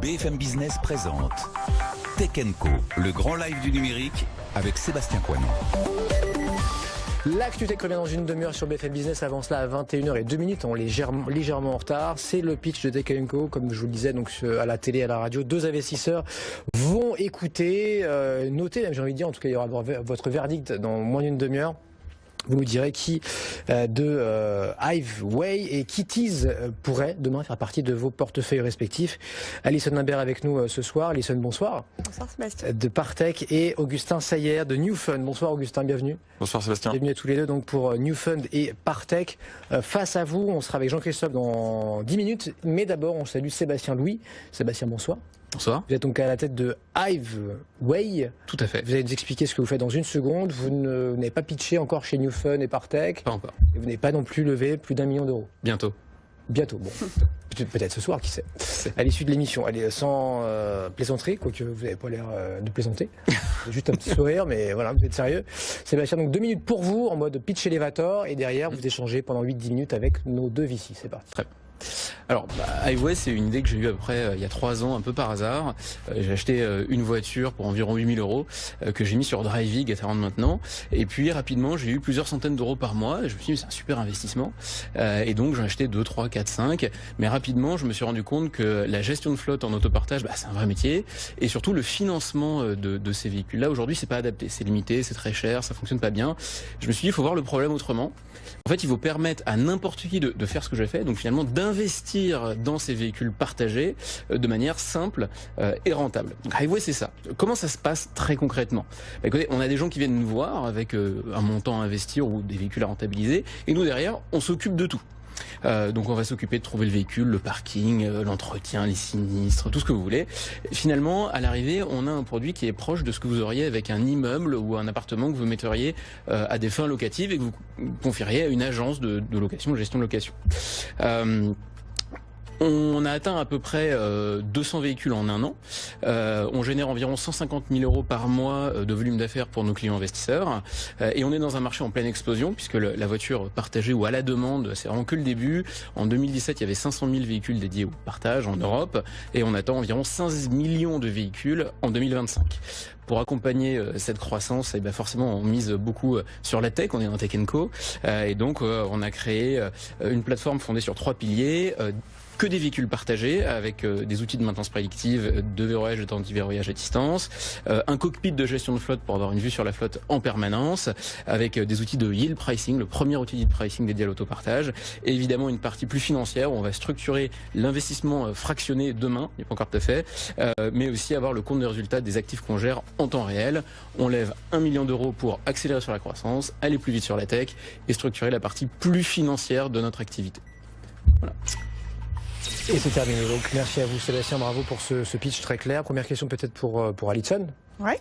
BFM Business présente Tech & Co, le grand live du numérique avec Sébastien Coinon. L'actu Tech revient dans une demi-heure sur BFM Business. Avant cela, à 21h02, on est légèrement en retard. C'est le pitch de Tech & Co, comme je vous le disais, donc à la télé, à la radio. Deux investisseurs vont écouter, noter, même j'ai envie de dire, en tout cas, il y aura votre verdict dans moins d'une demi-heure. Vous nous direz qui de Hiveway et Kitties pourrait demain faire partie de vos portefeuilles respectifs. Alison Imbert avec nous ce soir. Alison, bonsoir. Bonsoir Sébastien. De Partech et Augustin Sayer de Newfund. Bonsoir Augustin, bienvenue. Bonsoir Sébastien. Bienvenue à tous les deux donc pour Newfund et Partech. Face à vous, on sera avec Jean-Christophe dans 10 minutes. Mais d'abord, on salue Sébastien Louis. Sébastien, bonsoir. Bonsoir. Vous êtes donc à la tête de Hiveway. Tout à fait. Vous allez nous expliquer ce que vous faites dans une seconde. Vous n'avez pas pitché encore chez Newfund et Partech. Pas encore. Et vous n'avez pas non plus levé plus d'1 million d'euros. Bientôt. Bientôt, bon. Peut-être ce soir, qui sait. À l'issue de l'émission. Allez, sans plaisanterie, quoique vous n'avez pas l'air de plaisanter. Juste un petit sourire, mais voilà, vous êtes sérieux. Sébastien, donc 2 minutes pour vous, en mode pitch elevator, et derrière, vous échangez pendant 8-10 minutes avec nos deux VC. C'est parti. Très bien. Alors, Hiveway, c'est une idée que j'ai eue à peu près il y a 3 ans, un peu par hasard. J'ai acheté une voiture pour environ 8 000 euros que j'ai mis sur Drivig à 40 maintenant. Et puis rapidement, j'ai eu plusieurs centaines d'euros par mois. Et je me suis dit, c'est un super investissement. Et donc, j'en ai acheté 2, 3, 4, 5. Mais rapidement, je me suis rendu compte que la gestion de flotte en autopartage, c'est un vrai métier. Et surtout, le financement de ces véhicules-là, aujourd'hui, c'est pas adapté. C'est limité, c'est très cher, ça fonctionne pas bien. Je me suis dit, il faut voir le problème autrement. En fait, il faut permettre à n'importe qui de faire ce que j'ai fait. Donc finalement, d'investir dans ces véhicules partagés de manière simple et rentable. Donc Hiveway, c'est ça. Comment ça se passe très concrètement ? Écoutez, on a des gens qui viennent nous voir avec un montant à investir ou des véhicules à rentabiliser. Et nous, derrière, on s'occupe de tout. Donc on va s'occuper de trouver le véhicule, le parking, l'entretien, les sinistres, tout ce que vous voulez. Et finalement, à l'arrivée, on a un produit qui est proche de ce que vous auriez avec un immeuble ou un appartement que vous metteriez à des fins locatives et que vous confieriez à une agence de location, de gestion de location. On a atteint à peu près 200 véhicules en un an. On génère environ 150 000 euros par mois de volume d'affaires pour nos clients investisseurs. Et on est dans un marché en pleine explosion puisque la voiture partagée ou à la demande, c'est vraiment que le début. En 2017, il y avait 500 000 véhicules dédiés au partage en Europe et on attend environ 15 millions de véhicules en 2025. Pour accompagner cette croissance, forcément, on mise beaucoup sur la tech. On est dans Tech & Co. Et donc, on a créé une plateforme fondée sur 3 piliers. Que des véhicules partagés avec des outils de maintenance prédictive, de verrouillage et d'anti-verrouillage à distance, un cockpit de gestion de flotte pour avoir une vue sur la flotte en permanence, avec des outils de yield pricing, le premier outil de pricing dédié à l'autopartage, et évidemment une partie plus financière où on va structurer l'investissement fractionné demain, il n'est pas encore tout à fait, mais aussi avoir le compte de résultat des actifs qu'on gère en temps réel. On lève 1 million d'euros pour accélérer sur la croissance, aller plus vite sur la tech et structurer la partie plus financière de notre activité. Voilà. Et c'est terminé. Donc merci à vous Sébastien, bravo pour ce pitch très clair. Première question peut-être pour Alison. Ouais.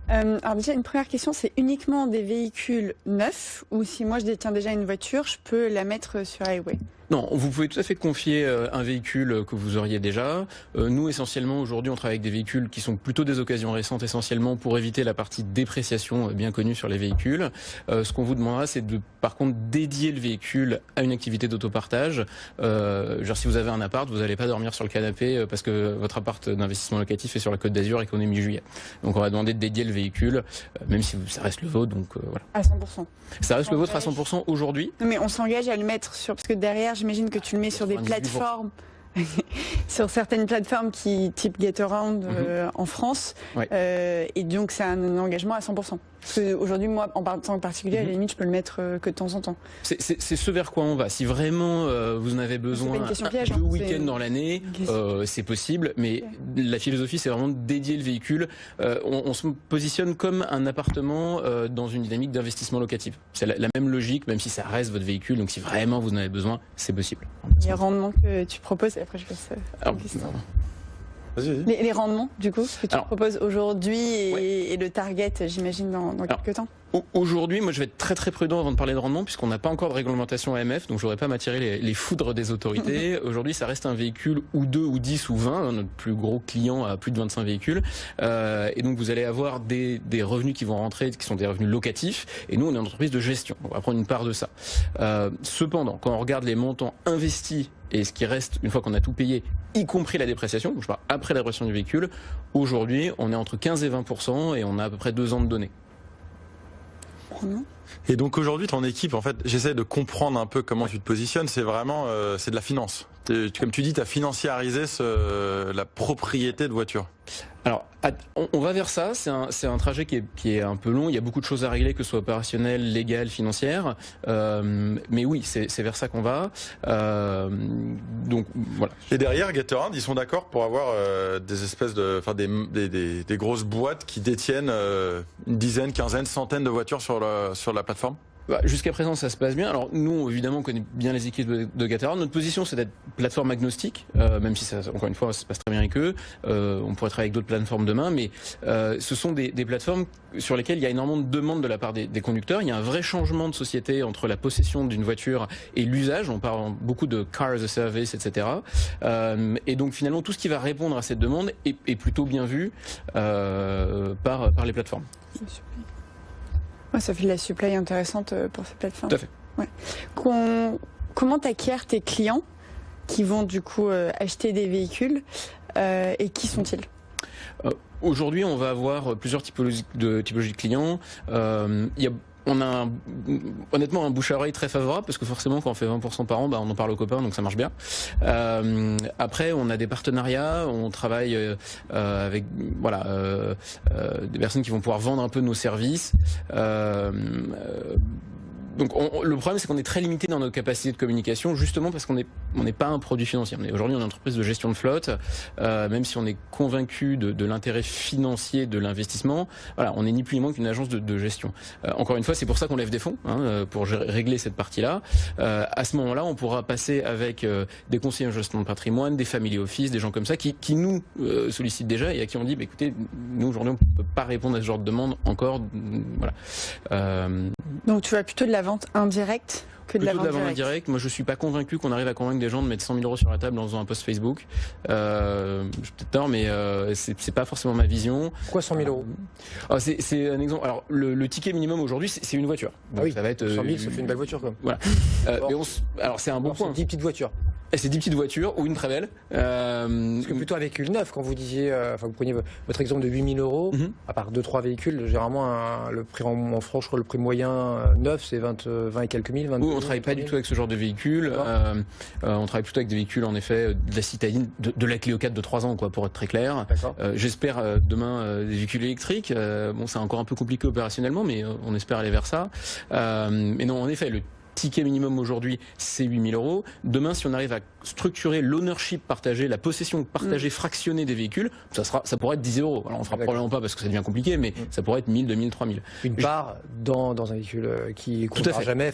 Alors déjà, une première question, c'est uniquement des véhicules neufs ou si moi je détiens déjà une voiture, je peux la mettre sur Hiveway ? Non, vous pouvez tout à fait confier un véhicule que vous auriez déjà. Nous, essentiellement, aujourd'hui, on travaille avec des véhicules qui sont plutôt des occasions récentes, essentiellement pour éviter la partie dépréciation bien connue sur les véhicules. Ce qu'on vous demandera, c'est de, par contre, dédier le véhicule à une activité d'autopartage. Genre, si vous avez un appart, vous n'allez pas dormir sur le canapé parce que votre appart d'investissement locatif est sur la Côte d'Azur et qu'on est mi-juillet. Donc, on va demander de dédier le véhicule, même si ça reste le vôtre. Donc, voilà. À 100%. Ça reste le vôtre à 100% aujourd'hui. Non, mais on s'engage à le mettre sur... Parce que derrière, j'imagine que tu le mets sur des plateformes, sur certaines plateformes type Getaround en France. Ouais. Et donc, c'est un engagement à 100%. Parce qu'aujourd'hui, moi, en tant que particulier, à la limite, je peux le mettre que de temps en temps. C'est ce vers quoi on va. Si vraiment vous en avez besoin deux week-ends dans l'année, c'est possible. Mais la philosophie, c'est vraiment de dédier le véhicule. On se positionne comme un appartement dans une dynamique d'investissement locatif. C'est la même logique, même si ça reste votre véhicule. Donc si vraiment vous en avez besoin, c'est possible. Les rendements que tu proposes, et après je passe à la question. Les rendements, du coup, que tu proposes aujourd'hui et le target, j'imagine, dans quelques temps. Aujourd'hui, moi je vais être très très prudent avant de parler de rendement puisqu'on n'a pas encore de réglementation AMF, donc je voudrais pas m'attirer les foudres des autorités. Aujourd'hui, ça reste un véhicule ou 2 ou 10 ou 20. Notre plus gros client a plus de 25 véhicules. Et donc vous allez avoir des revenus qui vont rentrer, qui sont des revenus locatifs. Et nous, on est une entreprise de gestion. On va prendre une part de ça. Cependant, quand on regarde les montants investis et ce qui reste une fois qu'on a tout payé, y compris la dépréciation, donc je parle après la dépréciation du véhicule, aujourd'hui on est entre 15 et 20% et on a à peu près 2 ans de données. Et donc aujourd'hui, ton équipe, en fait, j'essaie de comprendre un peu comment tu te positionnes. C'est vraiment, c'est de la finance. Comme tu dis, tu as financiarisé la propriété de voiture. Alors, on va vers ça. C'est un trajet qui est un peu long. Il y a beaucoup de choses à régler, que ce soit opérationnel, légal, financière. Mais oui, c'est vers ça qu'on va. Donc voilà. Et derrière, Gatorand, ils sont d'accord pour avoir des espèces des grosses boîtes qui détiennent une dizaine, quinzaine, centaine de voitures sur la plateforme. Jusqu'à présent, ça se passe bien. Alors nous, évidemment, on connaît bien les équipes de Gatorand. Notre position, c'est d'être plateforme agnostique, même si ça, encore une fois, ça se passe très bien avec eux. On pourrait travailler avec d'autres plateformes demain, mais ce sont des plateformes sur lesquelles il y a énormément de demandes de la part des conducteurs. Il y a un vrai changement de société entre la possession d'une voiture et l'usage. On parle beaucoup de car as a service, etc. Et donc finalement, tout ce qui va répondre à cette demande est plutôt bien vu par les plateformes. Ouais, ça fait de la supply intéressante pour ces plateformes. Tout à fait. Ouais. Comment t'acquiers tes clients qui vont du coup acheter des véhicules et qui sont-ils ? Aujourd'hui, on va avoir plusieurs typologies de clients. On a honnêtement un bouche à oreille très favorable parce que forcément quand on fait 20% par an, on en parle aux copains, donc ça marche bien. Après, on a des partenariats, on travaille avec des personnes qui vont pouvoir vendre un peu nos services. Donc le problème, c'est qu'on est très limité dans notre capacité de communication, justement parce qu'on n'est pas un produit financier. Aujourd'hui, on est une entreprise de gestion de flotte, même si on est convaincu de l'intérêt financier de l'investissement. Voilà, on n'est ni plus ni moins qu'une agence de gestion. Encore une fois, c'est pour ça qu'on lève des fonds, pour régler cette partie-là. À ce moment-là, on pourra passer avec des conseillers en gestion de patrimoine, des family office, des gens comme ça, qui nous sollicitent déjà et à qui on dit, écoutez, nous aujourd'hui, on ne peut pas répondre à ce genre de demande encore. Voilà. Donc tu vas plutôt de la vente indirecte que de la vente directe. Moi, je suis pas convaincu qu'on arrive à convaincre des gens de mettre 100 000 euros sur la table en faisant un post Facebook. J'ai peut-être tort, mais c'est pas forcément ma vision. Pourquoi 100 000 euros C'est un exemple. Alors, le ticket minimum aujourd'hui, c'est une voiture. Donc, ça va être 100 000, ça fait une belle voiture, quoi. Voilà. Alors, c'est un bon point. C'est 10 petites voitures. Et c'est 10 petites voitures ou une très belle. Parce que plutôt avec une neuve, quand vous disiez, vous preniez votre exemple de 8 000 euros, à part 2-3 véhicules, généralement le prix en France, je crois le prix moyen neuf, c'est 20 et quelques mille. 22 on ne travaille pas du tout avec ce genre de véhicules. On travaille plutôt avec des véhicules, en effet, de la citadine, de la Clio 4 de 3 ans, quoi, pour être très clair. J'espère demain des véhicules électriques. C'est encore un peu compliqué opérationnellement, mais on espère aller vers ça. Mais non, en effet, le ticket minimum aujourd'hui, c'est 8 000 euros. Demain, si on arrive à structurer l'ownership partagé, la possession partagée fractionnée des véhicules, ça pourrait être 10 euros. Alors, on fera probablement pas parce que ça devient compliqué, mais ça pourrait être 1 000, 2 000, 3 000. Une part dans un véhicule qui ne coûtera jamais,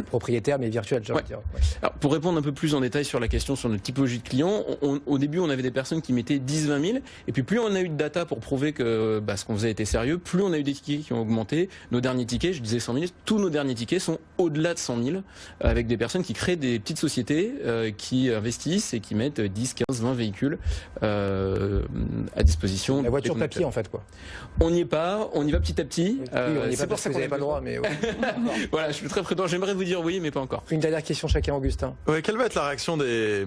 propriétaire mais virtuel, j'ai envie de dire. Alors, pour répondre un peu plus en détail sur la question sur notre typologie de clients, au début, on avait des personnes qui mettaient 10, 20 000, et puis plus on a eu de data pour prouver que ce qu'on faisait était sérieux, plus on a eu des tickets qui ont augmenté. Nos derniers tickets, je disais 100 000, tous nos derniers tickets sont au-delà de 100 000, avec des personnes qui créent des petites sociétés qui investissent et qui mettent 10, 15, 20 véhicules à disposition. La voiture papier, en fait, quoi. On n'y est pas, on y va petit à petit. C'est pour ça qu'on n'avait pas le droit, mais voilà, je suis très prudent. J'aimerais vous dire oui, mais pas encore. Une dernière question chacun, Augustin. Quelle va être la réaction des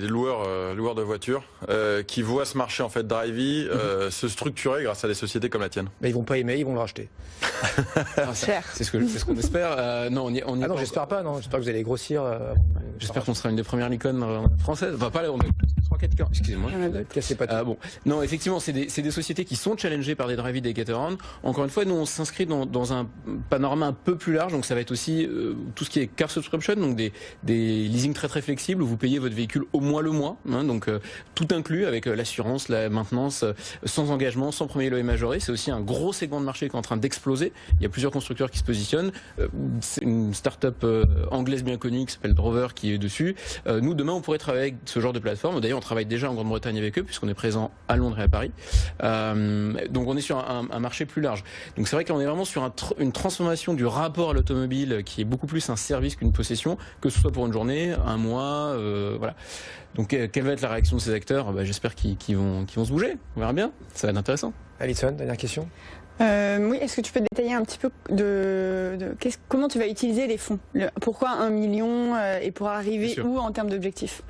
loueurs de voitures qui voient ce marché en fait Drivey se structurer grâce à des sociétés comme la tienne? Mais ils vont pas aimer, ils vont le racheter. C'est ce qu'on espère. Non, non, j'espère pas. Non, j'espère que vous allez grossir. J'espère qu'on sera une des premières licornes françaises. Enfin, pas là, on a 3-4 licornes. Excusez-moi. Non, effectivement, c'est des sociétés qui sont challengées par des Drivey, des Gatorand. Encore une fois, nous on s'inscrit dans un panorama un peu plus large. Donc ça va être aussi tout ce qui est car subscription, donc des leasing très très flexibles où vous payez votre véhicule au mois le mois, donc tout inclus avec l'assurance, la maintenance, sans engagement, sans premier loyer majoré. C'est aussi un gros segment de marché qui est en train d'exploser. Il y a plusieurs constructeurs qui se positionnent. C'est une start-up anglaise bien connue qui s'appelle Drover qui est dessus. Nous, demain, on pourrait travailler avec ce genre de plateforme. D'ailleurs, on travaille déjà en Grande-Bretagne avec eux puisqu'on est présent à Londres et à Paris. Donc, on est sur un marché plus large. Donc, c'est vrai qu'on est vraiment sur une transformation du rapport à l'automobile qui est beaucoup plus un service qu'une possession, que ce soit pour une journée, un mois, voilà. Donc, quelle va être la réaction de ces acteurs? J'espère qu'ils vont se bouger. On verra bien. Ça va être intéressant. Alison, dernière question. Oui, est-ce que tu peux détailler un petit peu comment tu vas utiliser les fonds? Pourquoi 1 million et pour arriver où en termes d'objectifs?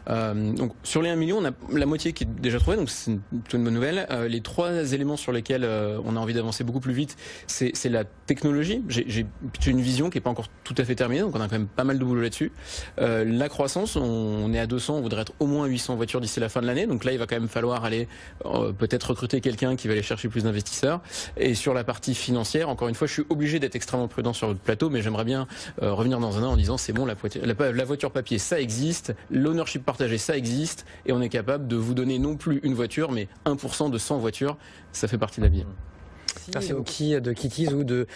Donc sur les 1 million, on a la moitié qui est déjà trouvée, donc c'est plutôt une bonne nouvelle. Les 3 éléments sur lesquels on a envie d'avancer beaucoup plus vite, c'est la technologie. J'ai une vision qui est pas encore tout à fait terminée, donc on a quand même pas mal de boulot là-dessus. La croissance, on est à 200, on voudrait être au moins 800 voitures d'ici la fin de l'année, donc là il va quand même falloir aller peut-être recruter quelqu'un qui va aller chercher plus d'investisseurs. Et sur la partie financière, encore une fois, je suis obligé d'être extrêmement prudent sur votre plateau, mais j'aimerais bien revenir dans un an en disant c'est bon, la voiture papier, ça existe, l'ownership partagé, ça existe, et on est capable de vous donner non plus une voiture, mais 1% de 100 voitures, ça fait partie de la vie. Merci beaucoup. Qui de Kitties ou de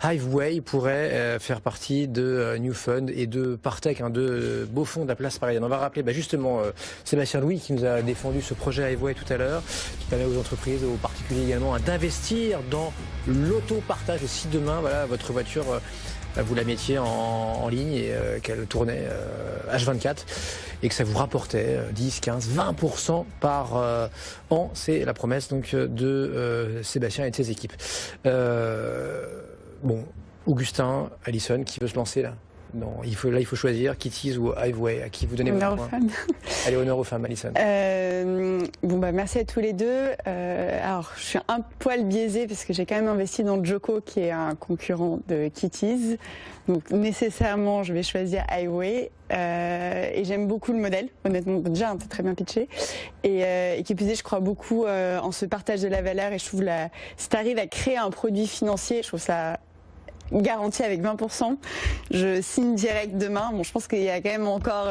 Hiveway pourrait faire partie de New Fund et de Partech, de beaux fonds de la place parisienne. On va rappeler justement Sébastien Louis qui nous a défendu ce projet Hiveway tout à l'heure, qui permet aux entreprises, aux particuliers également, d'investir dans l'auto-partage. Et si demain, votre voiture, vous la mettiez en ligne et qu'elle tournait H24 et que ça vous rapportait 10, 15, 20% par an, c'est la promesse donc de Sébastien et de ses équipes. Augustin, Alison, qui veut se lancer là? Non, il faut choisir Kitties ou Hiveway. À qui vous donnez votre point? Allez, honneur aux femmes, Alison. Merci à tous les deux. Alors, je suis un poil biaisée parce que j'ai quand même investi dans Joko, qui est un concurrent de Kitties. Donc, nécessairement, je vais choisir Hiveway. Et j'aime beaucoup le modèle, honnêtement. Déjà, c'est très bien pitché. Et qui plus est, je crois beaucoup en ce partage de la valeur. Et je trouve si tu arrives à créer un produit financier, je trouve ça garantie avec 20%. Je signe direct demain. Je pense qu'il y a quand même encore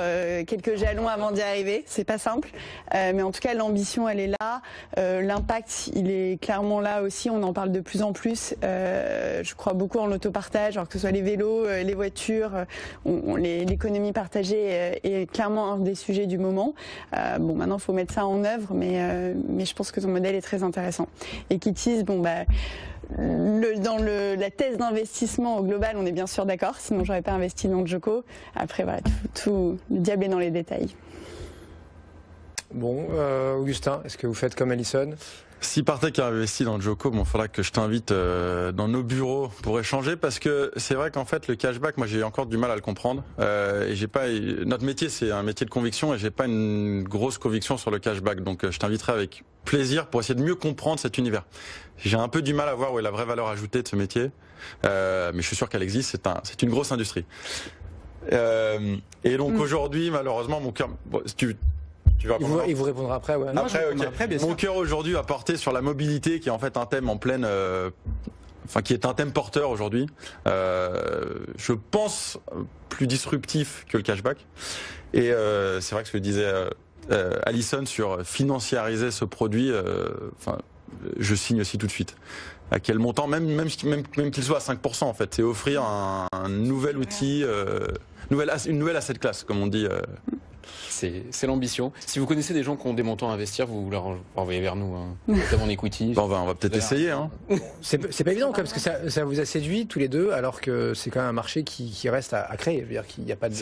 quelques jalons avant d'y arriver. C'est pas simple. Mais en tout cas, l'ambition, elle est là. L'impact, il est clairement là aussi. On en parle de plus en plus. Je crois beaucoup en l'autopartage, alors que ce soit les vélos, les voitures, l'économie partagée est clairement un des sujets du moment. Maintenant, il faut mettre ça en œuvre, mais je pense que ton modèle est très intéressant. Et Kitties, dans la thèse d'investissement au global, on est bien sûr d'accord, sinon j'aurais pas investi dans Joko. Après, tout le diable est dans les détails. Bon, Augustin, est-ce que vous faites comme Alison? Si Partech a investi dans Joko, il faudra que je t'invite dans nos bureaux pour échanger, parce que c'est vrai qu'en fait le cashback, moi j'ai encore du mal à le comprendre. Et notre métier, c'est un métier de conviction, et j'ai pas une grosse conviction sur le cashback. Donc je t'inviterai avec plaisir pour essayer de mieux comprendre cet univers. J'ai un peu du mal à voir où est la vraie valeur ajoutée de ce métier, mais je suis sûr qu'elle existe. C'est une grosse industrie. Et donc aujourd'hui, malheureusement, mon cœur, il vous répondra après, ouais. Après, mon cœur aujourd'hui a porté sur la mobilité, qui est en fait un thème en pleine, qui est un thème porteur aujourd'hui. Je pense plus disruptif que le cashback. Et c'est vrai que ce que disait Alison sur financiariser ce produit, je signe aussi tout de suite. À quel montant, même qu'il soit à 5%, en fait, c'est offrir un nouvel outil, une nouvelle asset class, comme on dit. C'est l'ambition. Si vous connaissez des gens qui ont des montants à investir, vous leur envoyez vers nous, notamment en equity. On va peut-être essayer. C'est pas évident, parce que ça vous a séduit tous les deux, alors que c'est quand même un marché qui reste à créer. Je veux dire qu'il n'y a pas de.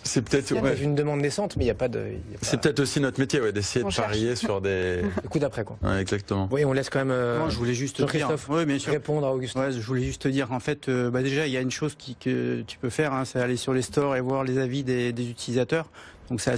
C'est peut-être une demande naissante, mais il n'y a pas de. C'est peut-être aussi notre métier, d'essayer de parier sur des. Le coup d'après, quoi. Ouais, exactement. Oui, on laisse quand même. Moi, je voulais juste Christophe répondre à Augustin. Ouais, je voulais juste te dire, en fait, déjà, il y a une chose que tu peux faire, c'est aller sur les stores et voir les avis des utilisateurs. Donc c'est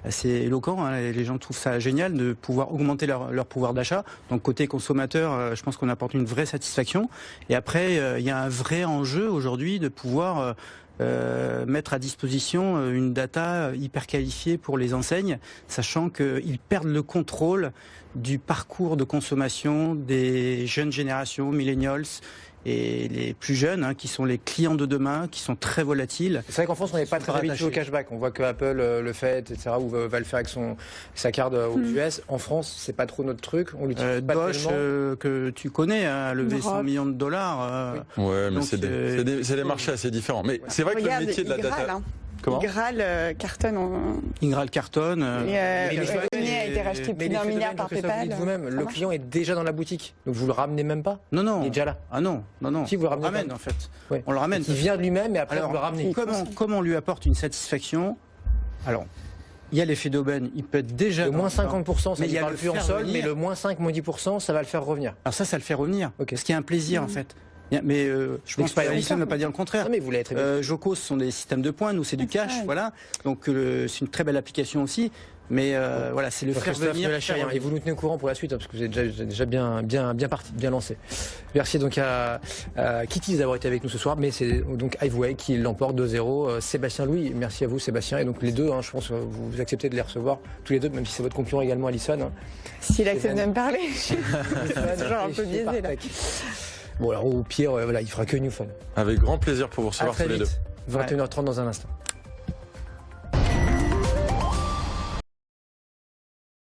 assez éloquent, les gens trouvent ça génial de pouvoir augmenter leur pouvoir d'achat. Donc côté consommateur, je pense qu'on apporte une vraie satisfaction. Et après, il y a un vrai enjeu aujourd'hui de pouvoir mettre à disposition une data hyper qualifiée pour les enseignes, sachant qu'ils perdent le contrôle du parcours de consommation des jeunes générations, millennials, et les plus jeunes, qui sont les clients de demain, qui sont très volatiles. C'est vrai qu'en France, on n'est pas très habitué au cashback. On voit que Apple le fait, etc., ou va le faire avec sa carte aux US. En France, c'est pas trop notre truc. On l'utilise pas Bosch, que tu connais, a levé 100 millions de dollars. Ouais, mais c'est des marchés assez différents. Mais c'est vrai que le métier de la data... Comment Ingral cartonne. Ingral cartonne. A été racheté plus d'1 milliard par PayPal. Vous-même, le client est déjà dans la boutique, donc vous le ramenez même pas. Non. Il est déjà là. Ah non. Si vous le ramenez, ramène en fait. Ouais. On le ramène. Il vient de lui-même et après vous le ramenez. Comment on lui apporte une satisfaction? Alors, il y a l'effet d'aubaine, il peut être déjà... Le moins 50%, ça mais ne parle plus en solde, mais le moins 5, moins 10%, ça va le faire revenir. Alors ça le fait revenir, ce qui est un plaisir en fait. Mais je pense que Alison ne va pas dire le contraire. Non, mais vous l'avez très bien. Joko, ce sont des systèmes de points, nous c'est du cash, voilà. Donc c'est une très belle application aussi. Mais voilà, c'est le faire venir. Et vous nous tenez au courant pour la suite, parce que vous êtes déjà bien parti, bien lancé. Merci donc à Kitty d'avoir été avec nous ce soir, mais c'est donc Hiveway qui l'emporte 2-0. Sébastien Louis, merci à vous Sébastien. Et donc les deux, je pense que vous acceptez de les recevoir tous les deux, même si c'est votre concurrent également Alison. S'il accepte de me parler, c'est toujours un peu biaisé là. Bon alors au pire, voilà, il fera que New Fun. Avec grand plaisir pour vous recevoir tous les deux. 21h30 dans un instant.